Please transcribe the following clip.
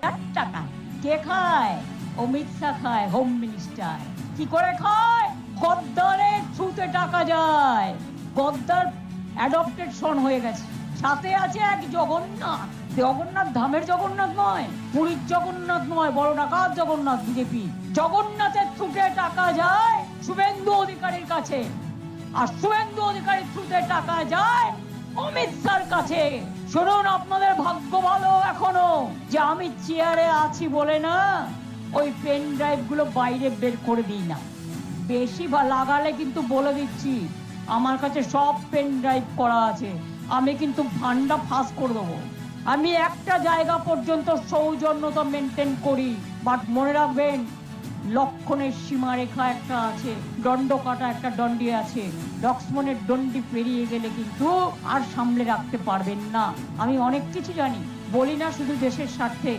কার টাকা? কে খায়? অমিত শাহ খায়, হোম মিনিস্টার। কি করে খায়? গদ্দারের থ্রুতে টাকা যায়। গদ্দার অ্যাডপ্টেড সন হয়ে গেছে। সাথে আছে এক জগন্নাথ। জগন্নাথ ধামের জগন্নাথ নয়, পুরীর জগন্নাথ নয়, বড় ডাকাত জগন্নাথ বিজেপি। জগন্নাথের থ্রুতে টাকা যায় শুভেন্দু অধিকারীর কাছে, আর শুভেন্দু অধিকারীর থ্রুতে টাকা যায় অমিত শাহর কাছে। শুনুন, আপনাদের ভাগ্য ভালো এখনো যে আমি চেয়ারে আছি বলে না ওই পেন ড্রাইভ গুলো বাইরে বের করে দিই না। বেশি লাগালে কিন্তু বলে দিচ্ছি, আমার কাছে সব পেন ড্রাইভ করা আছে। আমি কিন্তু ভান্ডা ফাঁস করে দেবো। আমি একটা জায়গা পর্যন্ত সৌজন্যতা মেনটেন করি, বাট মনে রাখবেন লক্ষণের সীমারেখা একটা আছে, দণ্ড কাটা একটা দণ্ডি আছে। লক্ষ্মণের দণ্ডি পেরিয়ে গেলে কিন্তু আর সামলে রাখতে পারবেন না। আমি অনেক কিছু জানি, বলি না শুধু দেশের স্বার্থে।